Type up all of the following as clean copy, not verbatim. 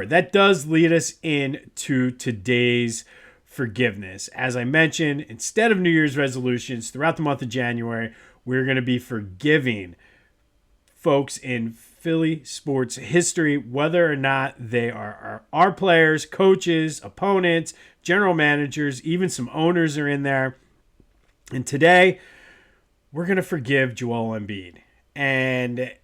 That does lead us into today's forgiveness. As I mentioned, instead of New Year's resolutions throughout the month of January, we're going to be forgiving folks in Philly sports history, whether or not they are our players, coaches, opponents, general managers, even some owners are in there. And today, we're going to forgive Joel Embiid. And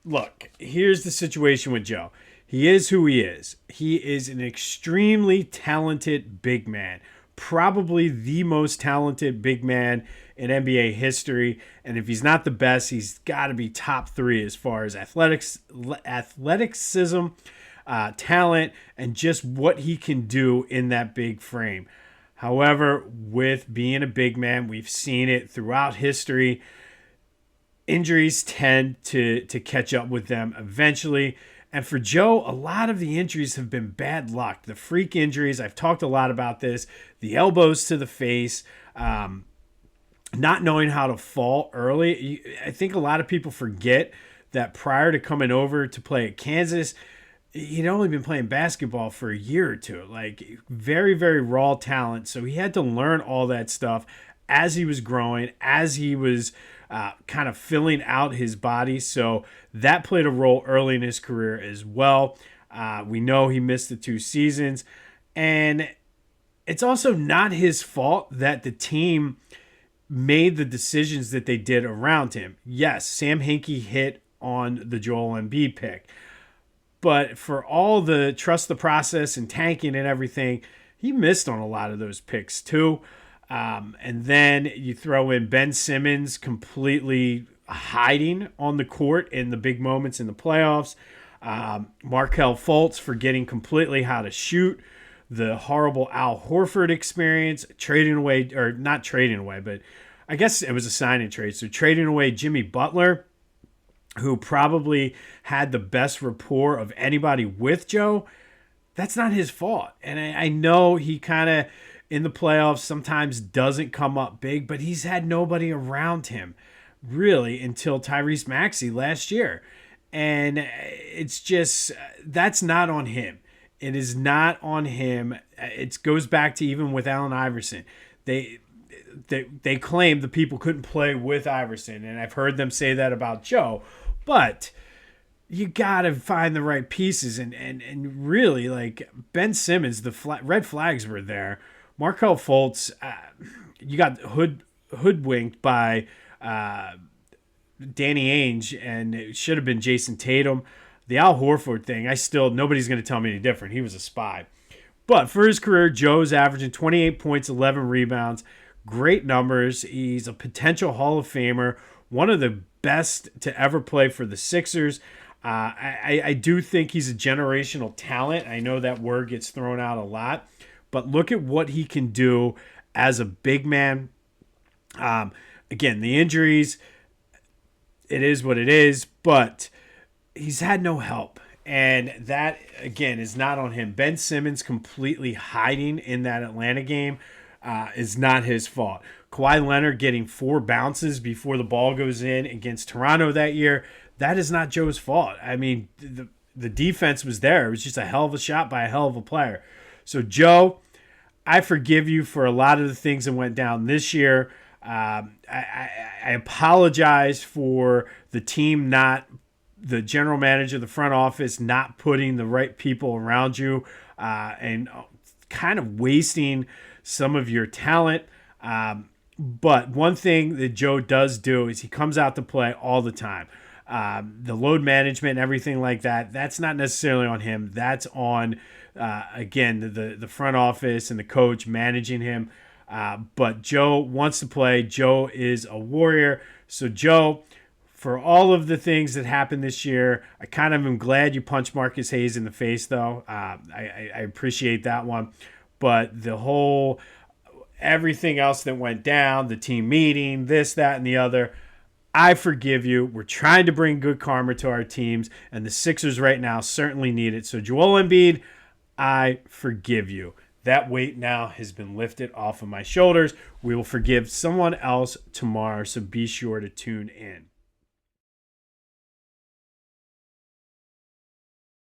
look, here's the situation with Joe. He is who he is. He is an extremely talented big man, probably the most talented big man in NBA history. And if he's not the best, he's got to be top 3 as far as athleticism, talent, and just what he can do in that big frame. However, with being a big man, we've seen it throughout history. Injuries tend to catch up with them eventually. And for Joe, a lot of the injuries have been bad luck. The freak injuries, I've talked a lot about this, the elbows to the face, not knowing how to fall early. I think a lot of people forget that prior to coming over to play at Kansas, he'd only been playing basketball for a year or two. Like, very, very raw talent. So he had to learn all that stuff as he was growing, as he was kind of filling out his body. So that played a role early in his career as well. We know he missed the 2 seasons. And it's also not his fault that the team made the decisions that they did around him. Yes, Sam Hinkie hit on the Joel Embiid pick. But for all the trust the process and tanking and everything, he missed on a lot of those picks too. And then you throw in Ben Simmons completely hiding on the court in the big moments in the playoffs. Markelle Fultz forgetting completely how to shoot. The horrible Al Horford experience, trading away, or not trading away, but I guess it was a sign and trade. So trading away Jimmy Butler, who probably had the best rapport of anybody with Joe. That's not his fault. And I know he kind of, in the playoffs, sometimes doesn't come up big, but he's had nobody around him really until Tyrese Maxey last year. And it's just, that's not on him. It is not on him. It goes back to even with Allen Iverson. They claimed the people couldn't play with Iverson, and I've heard them say that about Joe. But you got to find the right pieces. And really, like Ben Simmons, the red flags were there. Markelle Fultz, you got hoodwinked by Danny Ainge, and it should have been Jason Tatum. The Al Horford thing, nobody's going to tell me any different. He was a spy. But for his career, Joe's averaging 28 points, 11 rebounds. Great numbers. He's a potential Hall of Famer. One of the best to ever play for the Sixers. I do think he's a generational talent. I know that word gets thrown out a lot. But look at what he can do as a big man. Again, the injuries, it is what it is. But he's had no help. And that, again, is not on him. Ben Simmons completely hiding in that Atlanta game is not his fault. Kawhi Leonard getting 4 bounces before the ball goes in against Toronto that year, that is not Joe's fault. I mean, the defense was there. It was just a hell of a shot by a hell of a player. So, Joe, I forgive you for a lot of the things that went down this year. I apologize for the team the general manager, the front office, not putting the right people around you and kind of wasting some of your talent. But one thing that Joe does do is he comes out to play all the time. The load management and everything like that, that's not necessarily on him. That's on, again, the front office and the coach managing him. But Joe wants to play. Joe is a warrior. So, Joe, for all of the things that happened this year, I kind of am glad you punched Marcus Hayes in the face, though. I appreciate that one. But the whole everything else that went down, the team meeting, this, that, and the other, I forgive you. We're trying to bring good karma to our teams, and the Sixers right now certainly need it. So, Joel Embiid, I forgive you. That weight now has been lifted off of my shoulders. We will forgive someone else tomorrow, so be sure to tune in.